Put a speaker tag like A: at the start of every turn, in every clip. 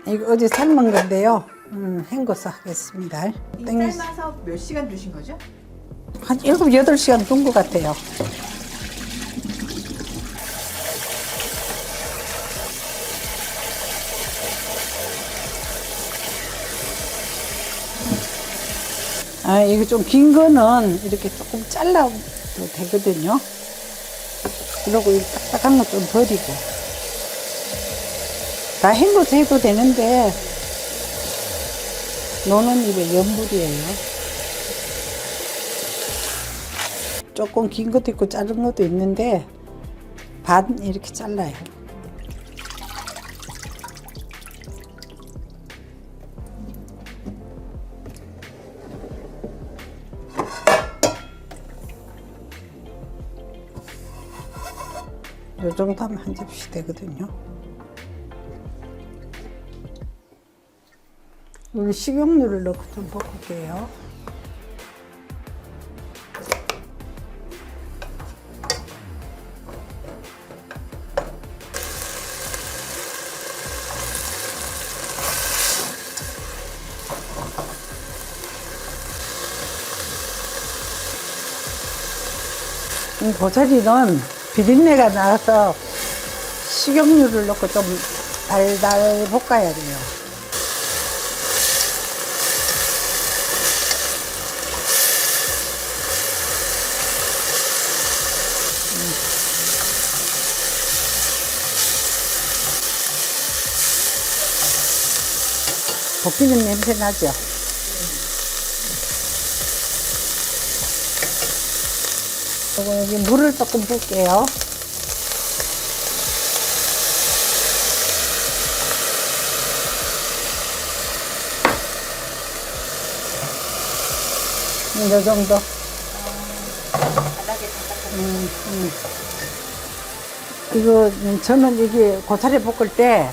A: 이거 어제 삶은 건데요. 헹궈서 하겠습니다.
B: 이 삶아서 몇 시간 두신 거죠?
A: 한 7, 8시간 둔 것 같아요. 이거 좀 긴 거는 이렇게 조금 잘라도 되거든요. 그리고 이 딱딱한 거 좀 버리고. 다 헹궈서 해도 되는데, 노는 입에 염불이에요. 조금 긴 것도 있고 자른 것도 있는데, 반 이렇게 잘라요. 요 정도 하면 한 접시 되거든요. 여기 식용유를 넣고 좀 볶을게요. 이 고사리는 비린내가 나서 식용유를 넣고 좀 달달 볶아야 돼요. 볶이는 냄새 나죠? 그리고 여기 물을 조금 붓게요. 이 정도. 이거 저는 이게 고사리 볶을 때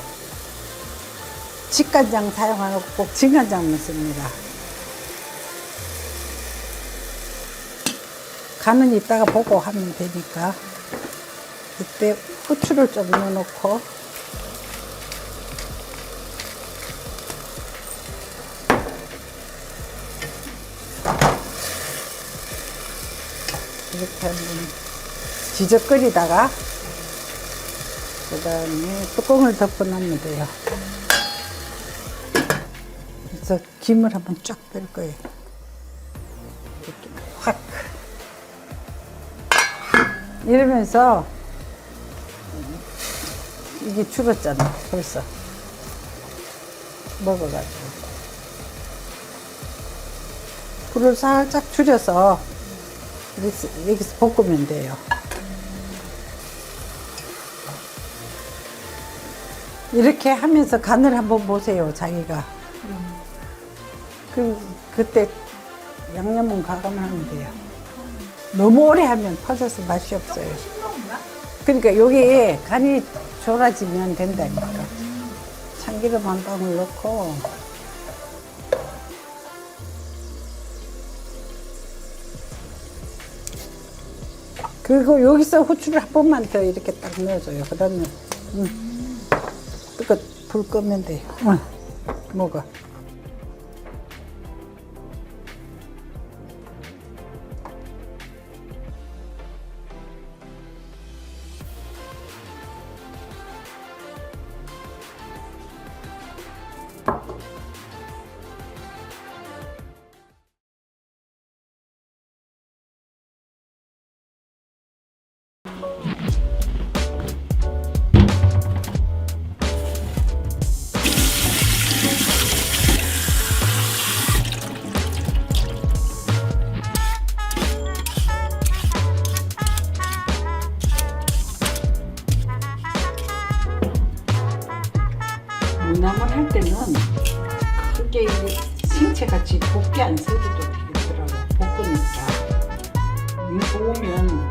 A: 직간장 사용하고 꼭 진간장만 씁니다. 간은 이따가 보고 하면 되니까. 그때 후추를 좀 넣어놓고 이렇게 한번 지적거리다가 그 다음에 뚜껑을 덮어놓으면 돼요. 그래서 김을 한번 쫙 뺄 거예요. 이렇게 확. 이러면서 이게 줄었잖아, 벌써. 먹어가지고. 불을 살짝 줄여서 여기서 볶으면 돼요. 이렇게 하면서 간을 한번 보세요, 자기가. 그때 양념은 가감하면 돼요. 너무 오래 하면 퍼져서 맛이 없어요. 그러니까 여기 간이 졸아지면 된다니까. 참기름 한 방울 넣고 그리고 여기서 후추를 한 번만 더 이렇게 딱 넣어줘요. 그 다음에 불 끄면 돼요. 먹어. 물나물 할 때는 크게 생채같이 곱게 안 썰어도 되겠더라고. 볶으니까 이거 오면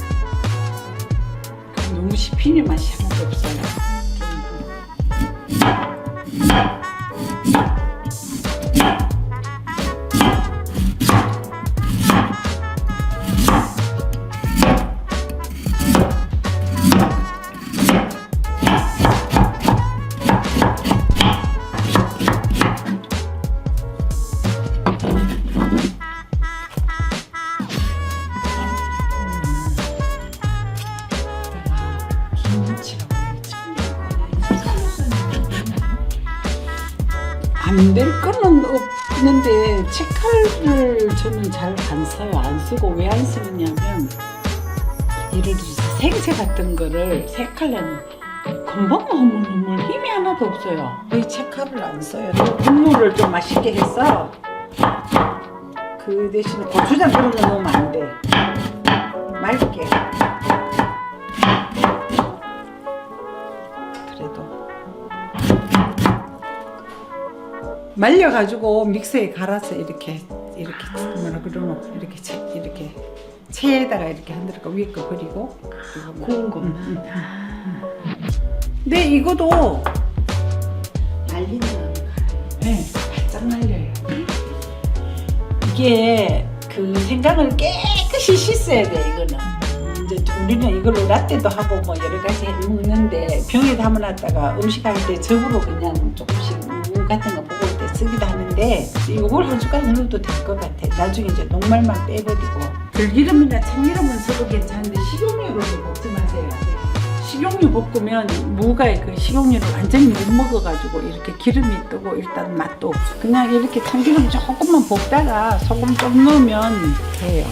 A: 너무 씹히는 맛이 하나도 없어요. 안 될 거는 없는데 채칼을 저는 잘 안 써요. 안 쓰고 왜 안 쓰느냐면 예를 들어서 생채 같은 거를 세 칼로는 금방 허물허물 힘이 하나도 없어요. 거의 채칼을 안 써요. 국물을 좀 맛있게 해서 그 대신에 고추장 그런 거 넣으면 안 돼. 맑게. 그래도 말려가지고 믹서에 갈아서 이렇게 뭐라 그러노 이렇게 체에다가 이렇게 흔들고 위에 거 버리고
B: 구운 거.
A: 근데 이것도
B: 말린 다음에
A: 네, 바짝 말려요. 이게 그 생강을 깨끗이 씻어야 돼. 이거는 이제 우리는 이걸로 라떼도 하고 뭐 여러 가지 먹는데 병에 담아놨다가 음식할 때 접으로 그냥 조금씩 물 같은 거 먹을 때 쓰기도 하는데 이걸 한 숟가락 넣어도 될 것 같아. 나중에 이제 녹말만 빼버리고 들기름이나 참기름은 써도 괜찮은데 식용유로 볶지 마세요. 식용유 볶으면 무가 그 식용유를 완전히 못 먹어가지고 이렇게 기름이 뜨고 일단 맛도 없어. 그냥 이렇게 참기름 조금만 볶다가 소금 좀 넣으면 돼요.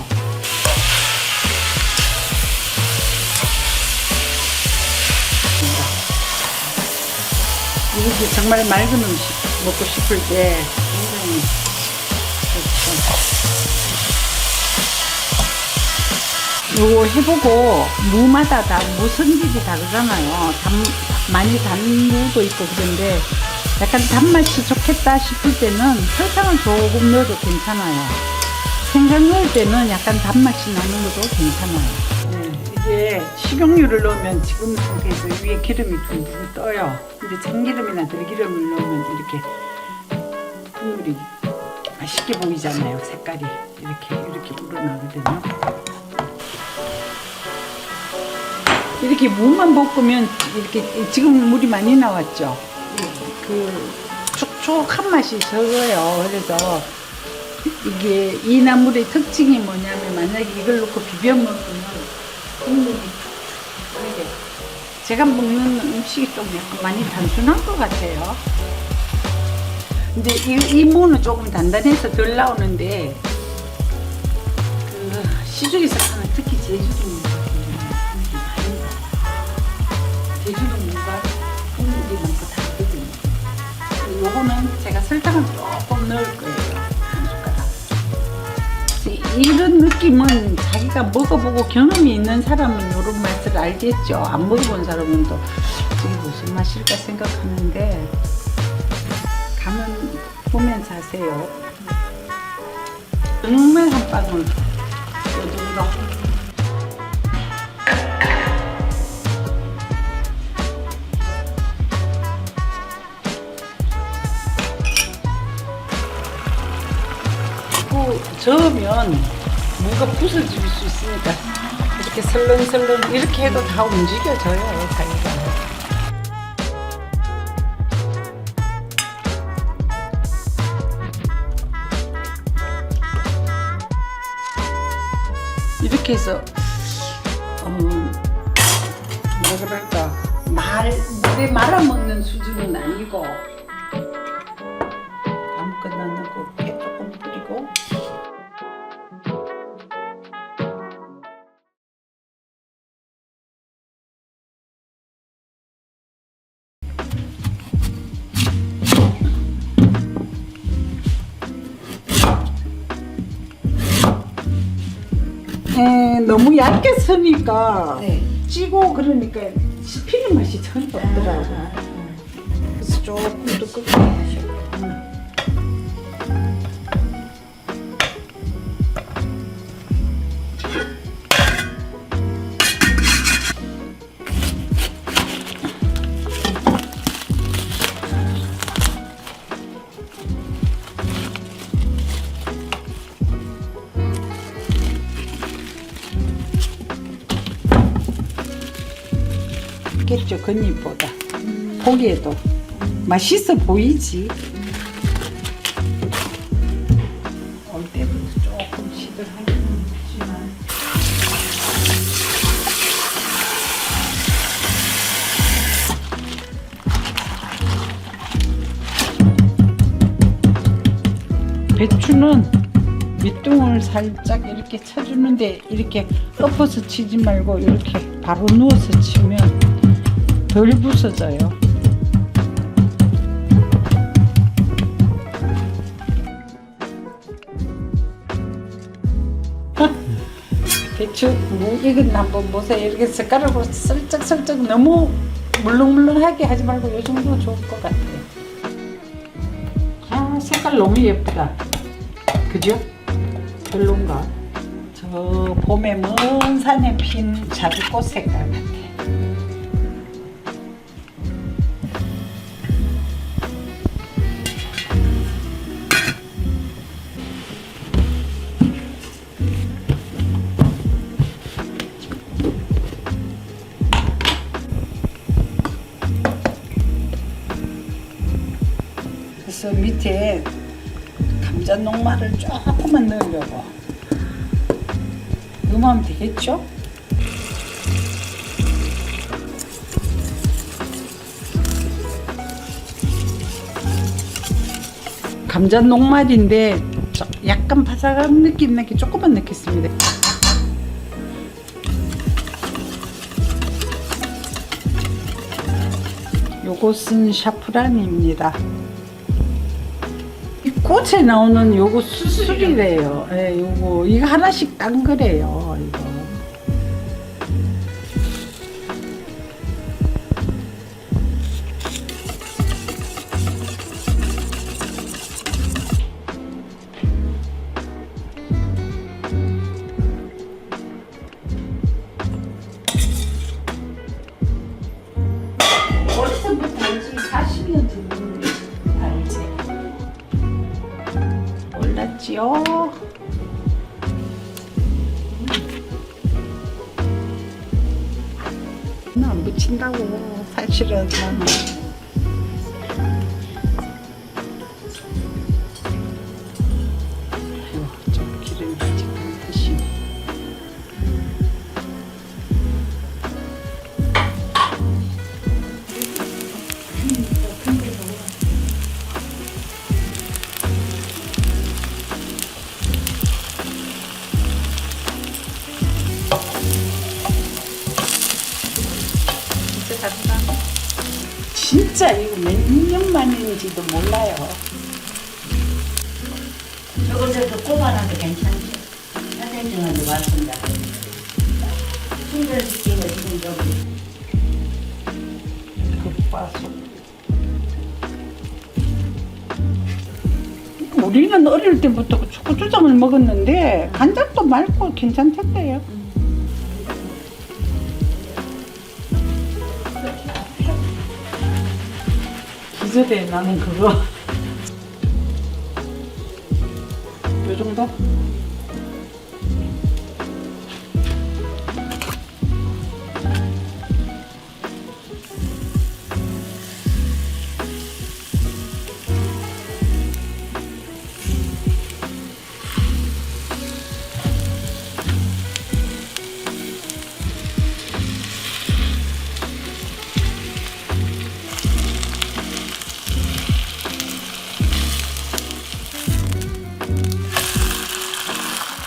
A: 이렇게 정말 맑은 음식 먹고 싶을 때 굉장히 좋죠. 요거 해보고 무마다 다 무성질이 다르잖아요. 많이 단 무도 있고 그런데 약간 단맛이 좋겠다 싶을 때는 설탕을 조금 넣어도 괜찮아요. 생강 넣을 때는 약간 단맛이 나는 것도 괜찮아요. 이게 식용유를 넣으면 지금 상태에서 위에 기름이 둥둥 떠요. 근데 참기름이나 들기름을 넣으면 이렇게 국물이 맛있게 보이잖아요. 색깔이 이렇게 우러나거든요. 이렇게 무만 볶으면 이렇게 지금 물이 많이 나왔죠. 그 촉촉한 맛이 적어요. 그래서 이게 이 나물의 특징이 뭐냐면 만약에 이걸 넣고 비벼 먹으면 국물이 촉촉하게. 제가 먹는 음식이 좀 약간 많이 단순한 것 같아요. 근데 이 무는 조금 단단해서 덜 나오는데 그 시중에서 파는 특히 제주도 무 제주도 무가 국물이 많고 달거든요. 요거는 제가 설탕을 조금 넣을 거예요. 한 숟가락. 이런 느낌은 자기가 먹어보고 경험이 있는 사람은 이런 맛을 알겠죠. 안 먹어본 사람은 또 이게 무슨 맛일까 생각하는데 가면 보면 사세요. 정말 한 방울 요정도. 저으면 무가 부서질 수 있으니까 이렇게 설렁설렁 이렇게 해도 다 움직여져요, 자기가. 이렇게 해서 뭐라 그럴까 물에 말아먹는 수준은 아니고 아무거나 넣고 깨 조금 뿌리고 너무 얇게 쓰니까 찌고 그러니까 씹히는 맛이 전혀 없더라고. 그래서 조금 두껍게 하시고. 겠죠, 겉잎보다. 보기에도 맛있어 보이지. 올 때부터 조금 시들하긴 했지만 배추는 밑둥을 살짝 이렇게 쳐주는데 이렇게 엎어서 치지 말고 이렇게 바로 누워서 치면 덜 부서져요. 배추 무 익은 거 한번 보세요. 이렇게 숟가락으로 슬쩍슬쩍 너무 물렁물렁하게 하지 말고 이 정도 좋을 것 같아요. 아, 색깔 너무 예쁘다. 그죠? 별론가? 저 봄에 먼 산에 핀 자두꽃 색깔 같아. 그래서 밑에 감자 녹말을 조금만 넣으려고 넣으면 되겠죠? 감자 녹말인데 약간 바삭한 느낌 나게 조금만 넣겠습니다. 요것은 샤프란입니다. 이 꽃에 나오는 요거 수술이래요. 예, 요거 이거 하나씩 딴 거래요. 이거. 어디서부터 알지? 40년 전부터 알지? 몰랐지요? 안 붙인다고 사실은 나는. 아이고, 좀 기름이 아직 안 드시. 진짜 이거 몇 년 만인지도 몰라요.
B: 저것에서 꼽아놔도 괜찮죠? 사생증한테 왔습니다. 충전시키고 지금 여기
A: 급바속. 우리는 어릴 때부터 초고추장을 먹었는데 간장도 맑고 괜찮던데요. 기절해 나는 그거. 요 정도?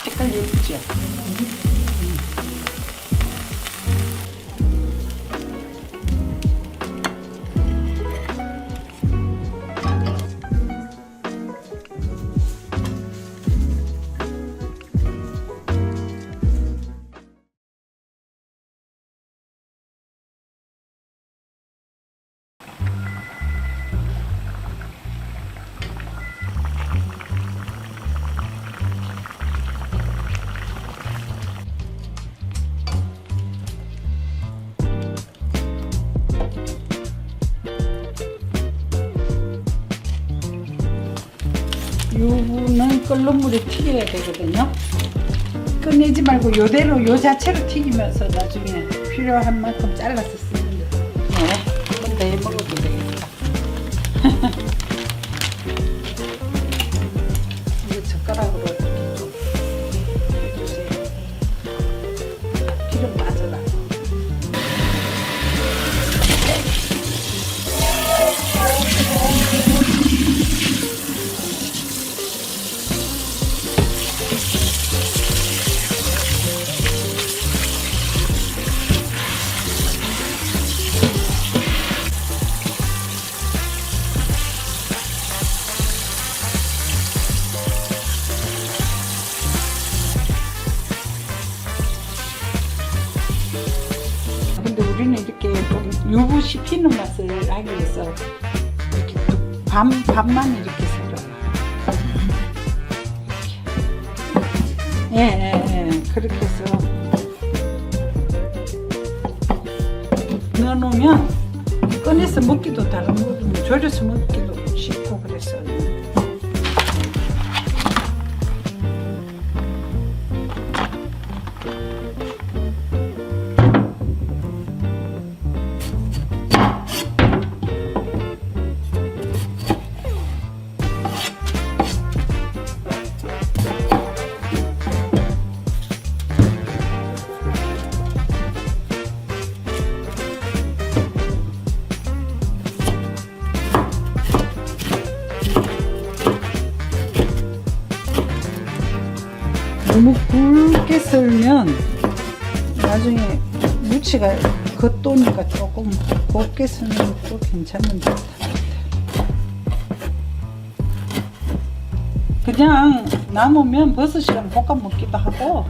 A: 색깔 예쁘죠? 요거는 끓는 물에 튀겨야 되거든요. 꺼내지 말고 요대로 요 자체로 튀기면서 나중에 필요한 만큼 잘라서 쓰면 돼요. 네, 한번 더 해먹어도 되겠다. 이거 젓가락으로 이렇게 좀 해주세요. 기름 빠져라. 우리는 이렇게 좀 유부 씹히는 맛을 하기 위해서 이렇게 반만 이렇게 썰어요. 예, 그렇게 해서 넣어놓으면 꺼내서 먹기도 다른 거 졸여서 먹기도 쉽고 그래서. 너무 굵게 썰면 나중에 무치가 겉도니까 조금 곱게 썰는 것도 괜찮은 것 같아요. 그냥 남으면 버섯이랑 볶아 먹기도 하고,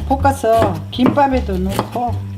A: 볶아서 김밥에도 넣고.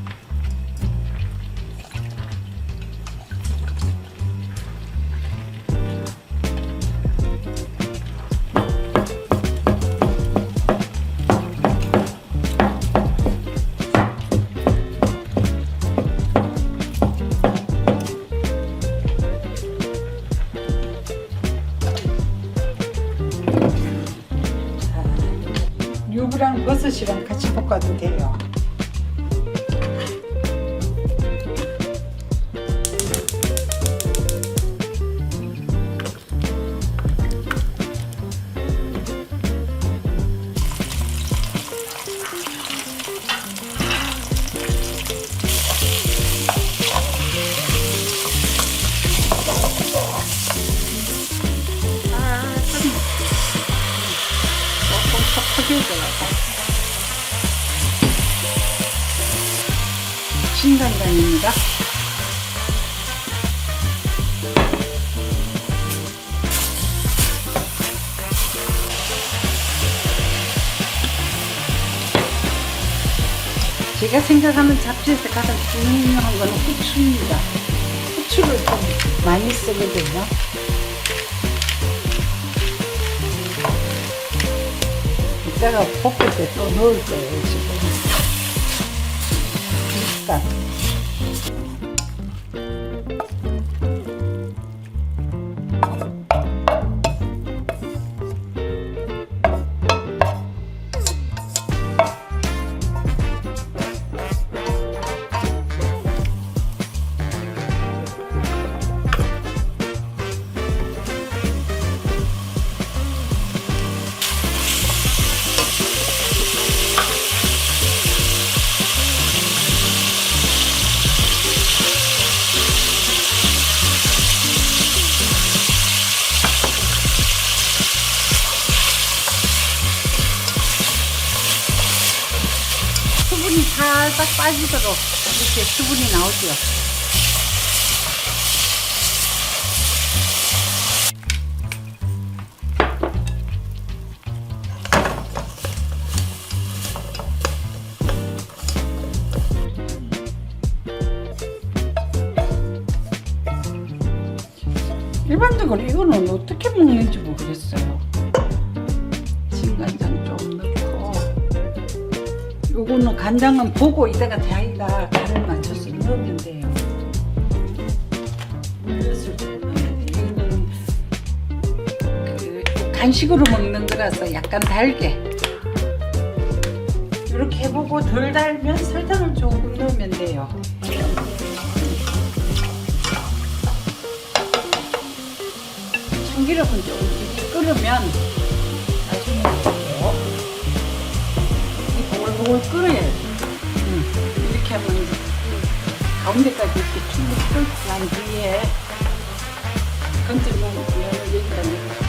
A: 유부랑 버섯이랑 같이 볶아도 돼요. 조금 퍽퍽해져요. 진간장입니다. 제가 생각하는 잡채에서 가장 중요한 건 후추입니다. 후추를 좀 많이 쓰거든요. 이따가 볶을 때 또 넣을 거예요, 지금. 일단. 수분이 살짝 빠지도록 이렇게 수분이 나오죠. 일반적으로 이거는 어떻게 먹는지 모르겠어요. 진간장 좀 넣고, 요거는 간장은 보고 이따가 자기가 간을 맞춰서 넣으면 돼요. 물엿을 좀 넣어야 돼요. 이거는 그 간식으로 먹는 거라서 약간 달게. 이렇게 해보고 덜 달면 설탕을 조금 넣으면 돼요. 참기름은 조금 끓으면 나중에 넣을게요. 보글보글 끓여야지. 이렇게 하면 가운데까지 이렇게 충분히 끓고 난 뒤에 건져놓은 면을 여기다 넣고.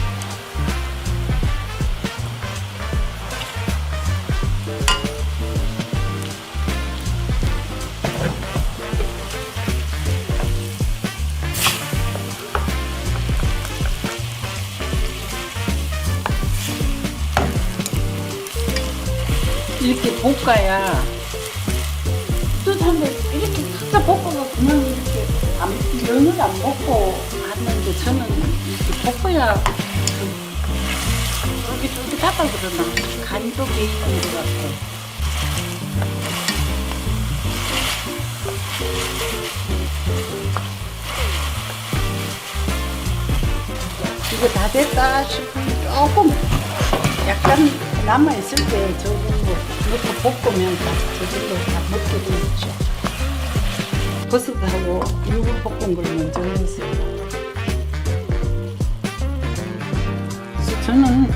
A: 이렇게 볶아야 안 먹고 하는데 저는 이렇게 볶아야 쫄깃쫄깃하다 그러나 간이 또 배이는 것 같아. 이거 다 됐다 싶으면 조금 약간 남아있을 때 저 정도 넣고 볶으면 저 정도 다 먹게 되죠. 버섯하고 유부 볶은 걸 먼저 넣었어요. 그래서 저는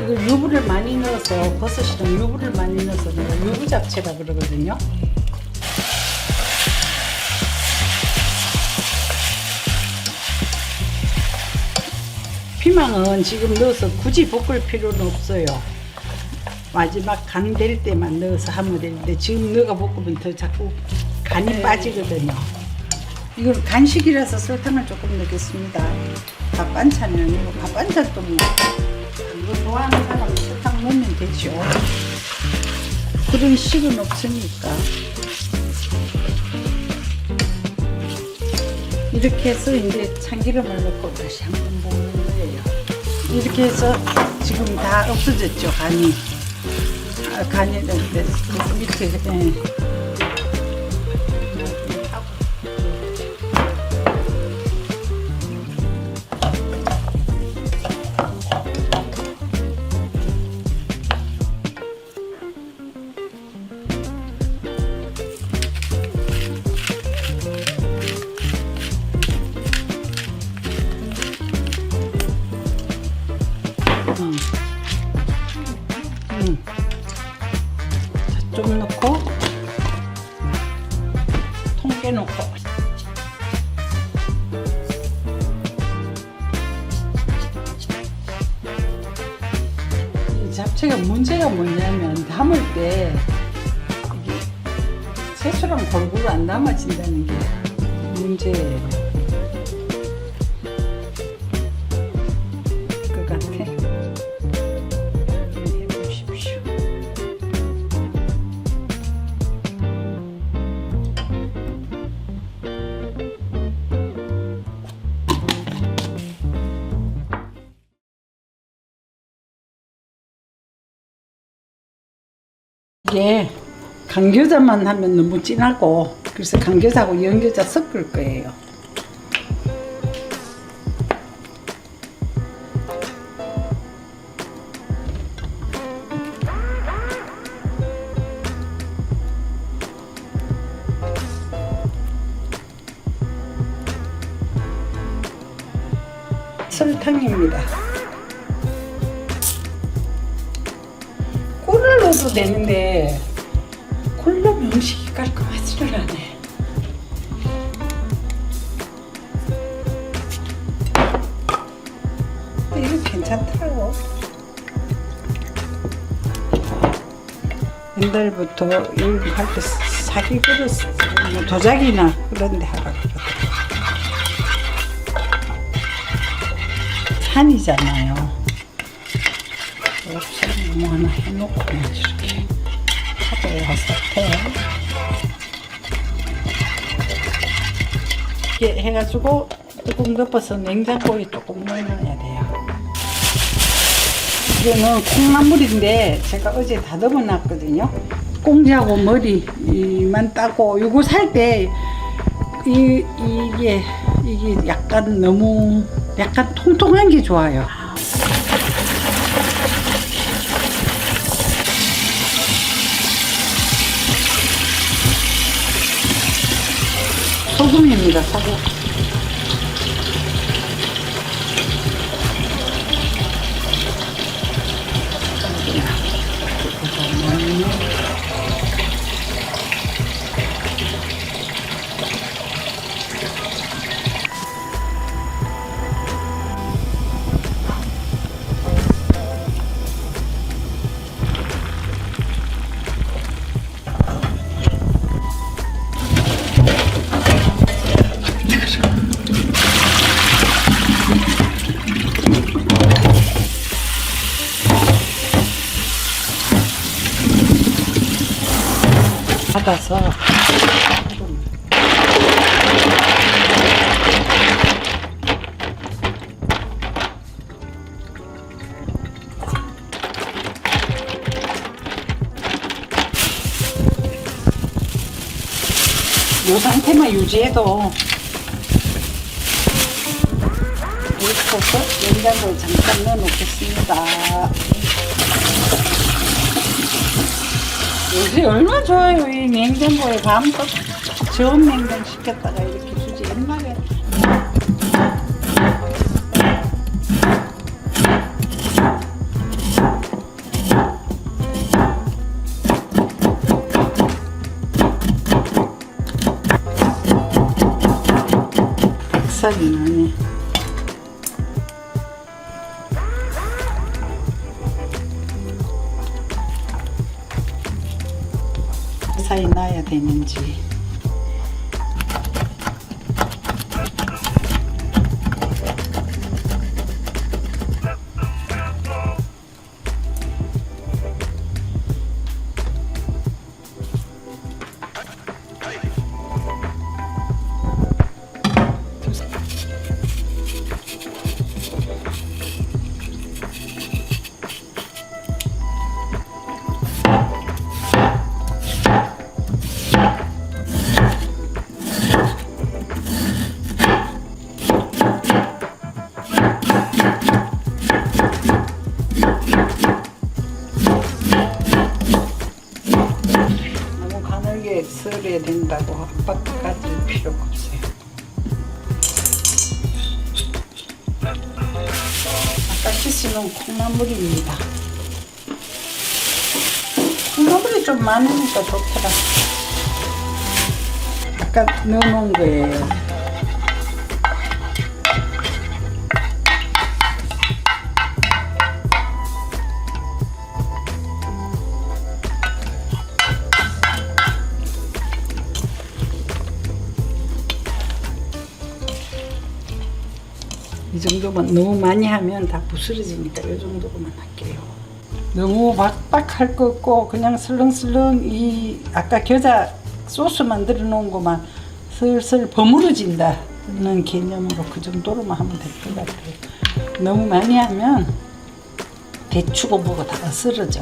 A: 이거 유부를 많이 넣어서 버섯이랑 유부를 많이 넣어서 내가 유부 잡채라 그러거든요. 피망은 지금 넣어서 굳이 볶을 필요는 없어요. 마지막 간 될 때만 넣어서 하면 되는데 지금 넣어가 볶으면 더 자꾸 간이 빠지거든요. 이건 간식이라서 설탕을 조금 넣겠습니다. 밥 반찬이 아니고 밥 반찬도 뭐 이거 좋아하는 사람은 설탕 넣으면 되죠. 그런 식은 없으니까. 이렇게 해서 이제 참기름을 넣고 다시 한 번 볶는 거예요. 이렇게 해서 지금 다 없어졌죠, 간이. 간이 이렇게 좀 넣고 통깨 넣고 이 잡채가 문제가 뭐냐면 담을 때 이게 채소랑 골고루 안 담아진다는 게 문제예요. 그 같아. 해보십시오. 이게 간겨자만 하면 너무 진하고 그래서 간겨자하고 연겨자 섞을 거예요. 설탕입니다. 꿀을 넣어도 되는데 꿀 넣으면 음식이 깔끔하지를 않네. 이거 괜찮더라고. 옛날부터 이거 할 때 사기 그릇 도자기나 그런 데 하라고 그러더라고. 산이잖아요. 이렇게 뭐 하나 해놓고 이렇게 하고요. 사태 이렇게 해가지고 조금 덮어서 냉장고에 조금 넣어놔야 돼요. 이거는 콩나물인데 제가 어제 다듬어 놨거든요. 꽁지하고 머리만 따고 이거 살 때 이게 약간 너무 약간 통통한 게 좋아요. 소금입니다, 소금. 받아서 이 상태만 유지해도 이렇게 해서 냉장고에 잠깐 넣어놓겠습니다. 요새 얼마나 좋아요. 이 냉장고에 밤도 저온 냉장 시켰다가 이렇게 주지. 옛날에 박살이 나네. 사이 놔야 되는지. 썰어야 된다고 압박까지 필요가 없어요. 아까 씻어놓은 콩나물입니다. 콩나물이 좀 많으니까 좋더라. 아까 넣어놓은 거예요. 이 정도만, 너무 많이 하면 다 부스러지니까 이 정도로만 할게요. 너무 박박할 거 없고 그냥 슬렁슬렁 이 아까 겨자 소스 만들어 놓은 것만 슬슬 버무려진다는 개념으로 그 정도로만 하면 될 것 같아요. 너무 많이 하면 대추고 뭐고 다 쓰러져.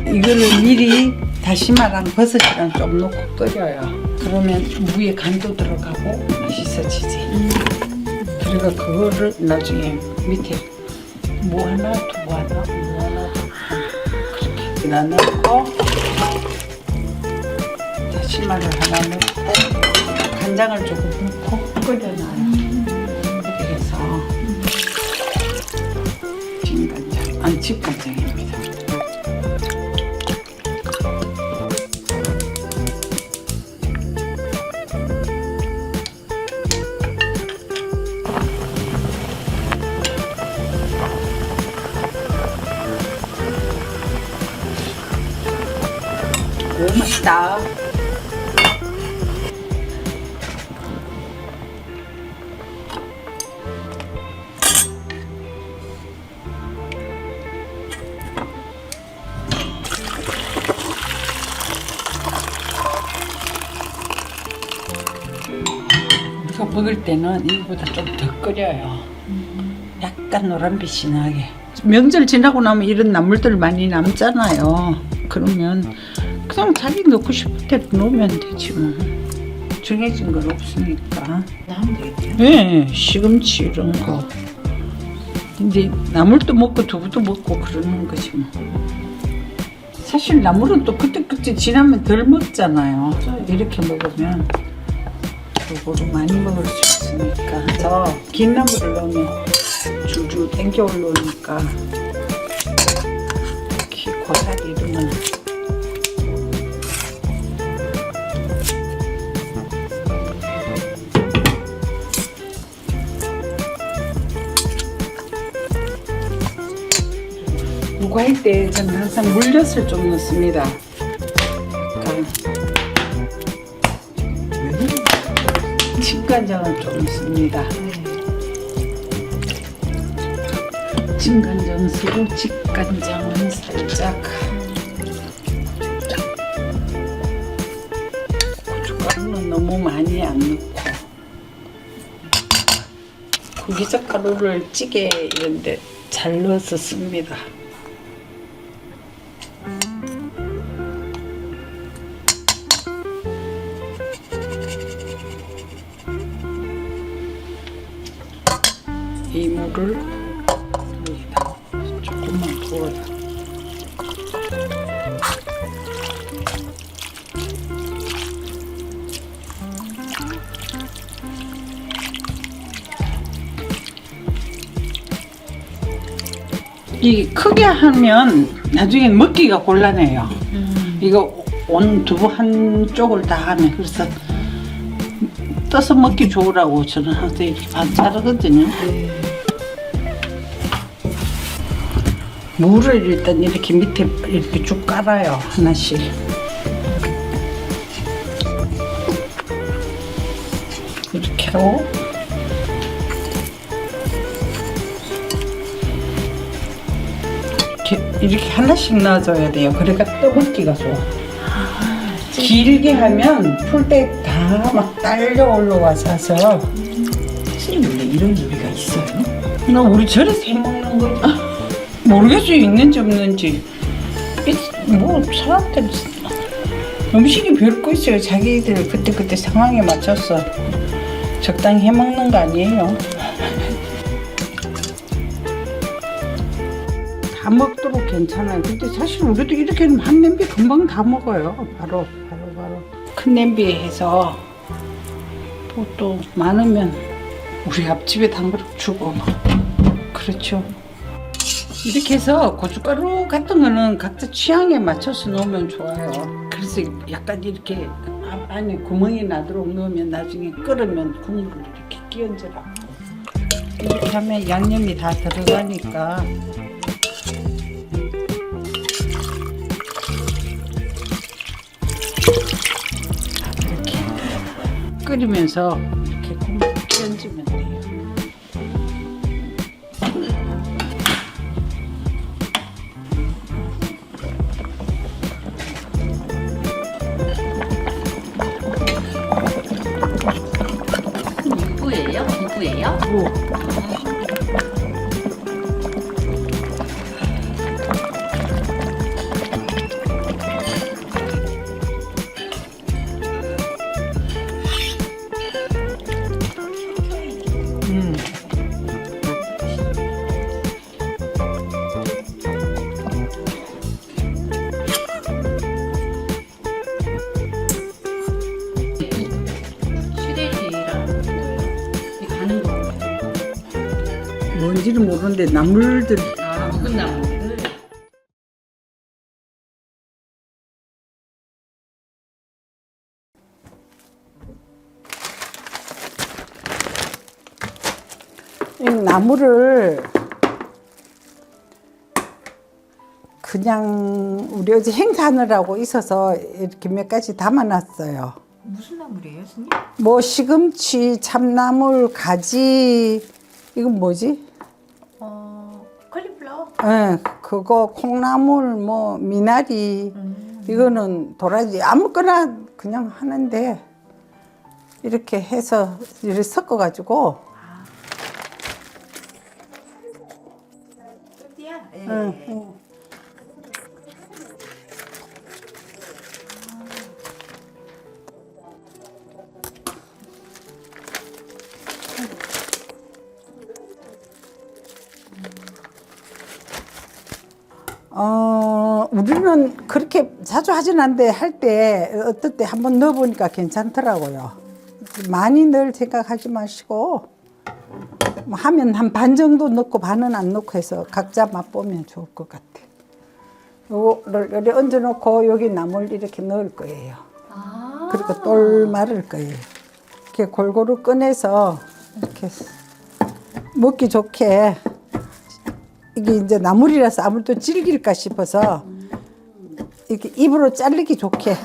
A: 이거는 미리 다시마랑 버섯이랑 좀 넣고 끓여요. 그러면 무에 간도 들어가고 맛있어지지. 그리고 그거를 나중에 밑에 무 하나, 두부 하나, 무 하나, 두부 하나 그렇게 넣고 다시마를 하나 넣고 간장을 조금 넣고 끓여놔요. 이렇게 해서 진간장, 아니 집간장입니다. 너무 맛있다. 우리가 먹을 때는 이거보다 좀 더 끓여요. 약간 노란빛이 나게. 명절 지나고 나면 이런 나물들 많이 남잖아요. 그러면 그냥 자기 넣고 싶을 때 넣으면 되지 뭐. 정해진 건 없으니까.
B: 나면 되겠네요.
A: 네, 시금치 이런 거. 이제 나물도 먹고 두부도 먹고 그러는 거지 뭐. 사실 나물은 또 그때 지나면 덜 먹잖아요. 이렇게 먹으면 요거를 많이 먹을 수 있으니까. 그래서 긴 나물을 넣으면 줄줄 땡겨 올라오니까 이렇게 고사리 이러면 무과일 때 저는 항상 물엿을 좀 넣습니다. 진간장을 좀 넣습니다. 진간장 쓰고 직간장은 살짝, 고춧가루는 너무 많이 안 넣고, 고기젓가루를 찌개 이런데 잘 넣어서 씁니다. 이 물을 여기다 조금만 부어요. 이 크게 하면 나중에 먹기가 곤란해요. 이거 온 두부 한쪽을 다 하면, 그래서 떠서 먹기 좋으라고 저는 항상 이렇게 반 자르거든요. 물을 일단 이렇게 밑에 이렇게 쭉 깔아요. 하나씩. 이렇게 하고 이렇게 하나씩 넣어줘야 돼요. 그러니까 떠먹기가 좋아. 길게 하면 풀 때 다 막 딸려 올라와서.
B: 선생님 원래 이런 요리가 있어요?
A: 나 우리 절에서 해먹는 거 모르겠어요. 있는지 없는지. 뭐 사람들 음식이 별거 있어요. 자기들 그때 상황에 맞춰서 적당히 해먹는 거 아니에요. 다 먹도록 괜찮아요. 근데 사실 우리도 이렇게 하면 한 냄비 금방 다 먹어요. 바로. 큰 냄비에 해서 또 많으면 우리 앞집에 한 그릇 주고 그렇죠. 이렇게 해서 고춧가루 같은 거는 각자 취향에 맞춰서 넣으면 좋아요. 그래서 약간 이렇게 안에 구멍이 나도록 넣으면 나중에 끓으면 국물을 이렇게 끼얹으라고. 이렇게 하면 양념이 다 들어가니까. 이렇게 끓이면서 이렇게 국물을 끼얹으면 돼요.
B: 누구예요? 뭔지는 모르는데 나물들. 묵은 나물을.
A: 이 나물을 그냥 우리 어제 행사하느라고 있어서 이렇게 몇 가지 담아놨어요.
B: 무슨 나물이에요, 선생님?
A: 뭐 시금치, 참나물, 가지, 이건 뭐지?
B: 컬리플라워?
A: 예, 그거 콩나물, 뭐 미나리, 이거는 도라지, 아무거나 그냥 하는데 이렇게 해서 이렇게 섞어가지고.
B: 뚜띠야.
A: 응, 응. 우리는 그렇게 자주 하진 않는데 할 때 어떨 때 한번 넣어보니까 괜찮더라고요. 많이 넣을 생각하지 마시고 뭐 하면 한 반 정도 넣고 반은 안 넣고 해서 각자 맛보면 좋을 것 같아. 요거를 여기 얹어놓고 여기 나물 이렇게 넣을 거예요. 그리고 똘 말을 거예요. 이렇게 골고루 꺼내서 이렇게 먹기 좋게. 이게 이제 나물이라서 아무래도 질길까 싶어서 이렇게 입으로 자르기 좋게.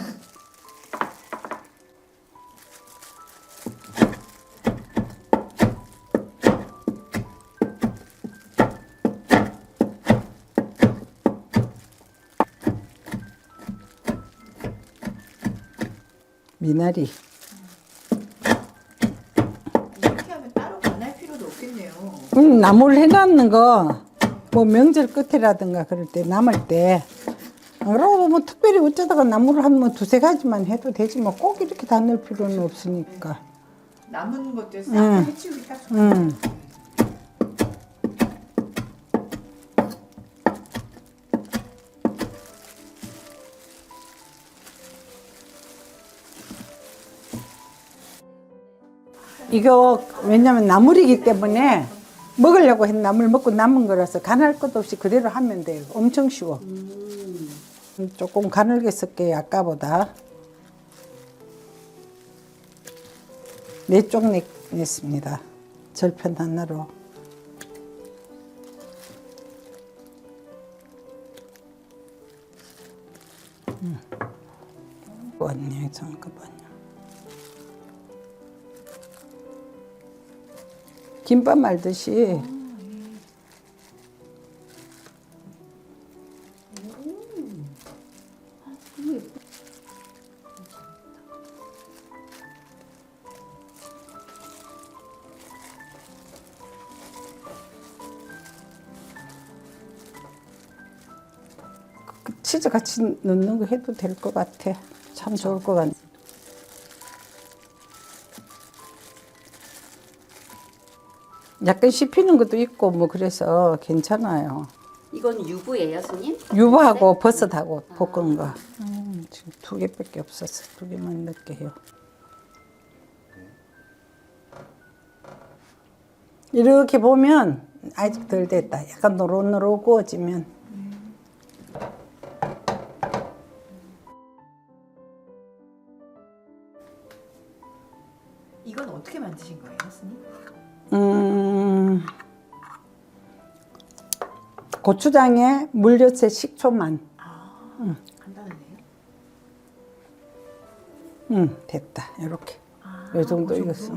A: 미나리.
B: 이렇게 하면 따로 간할 필요도 없겠네요.
A: 나물 해놨는 거 뭐 명절 끝이라든가 그럴 때 남을 때 그러고 뭐 특별히 어쩌다가 나물을 한 뭐 두세 가지만 해도 되지 뭐 꼭 이렇게 다 넣을 필요는 없으니까.
B: 남은 것들 싹 해치우기 딱 좋아요.
A: 이거 왜냐면 나물이기 때문에 먹으려고 한 나물 먹고 남은 거라서 간할 것도 없이 그대로 하면 돼요. 엄청 쉬워. 조금 가늘게 쓸게요. 아까보다. 4쪽 냈습니다. 절편 하나로. 왔네요. 잠깐만요. 김밥 말듯이. 치즈 같이 넣는 거 해도 될 것 같아. 참 좋을 것 같네. 약간 씹히는 것도 있고 뭐 그래서 괜찮아요.
C: 이건 유부예요, 스님?
A: 유부하고 버섯하고 볶은 거. 지금 2개밖에 없어서 2개만 넣을게요. 이렇게 보면 아직 덜 됐다. 약간 노릇노릇 구워지면.
B: 이건 어떻게 만드신 거예요, 스님?
A: 고추장에 물엿에 식초만.
B: 간단하네요.
A: 됐다. 이렇게. 이 정도 익었어.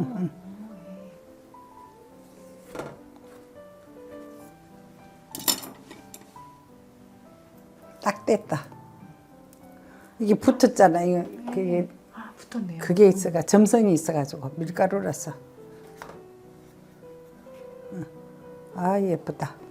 A: 딱 됐다. 이게 붙었잖아. 이거 그게
B: 붙었네요.
A: 그게 있어가 점성이 있어가지고 밀가루라서. 아 예쁘다.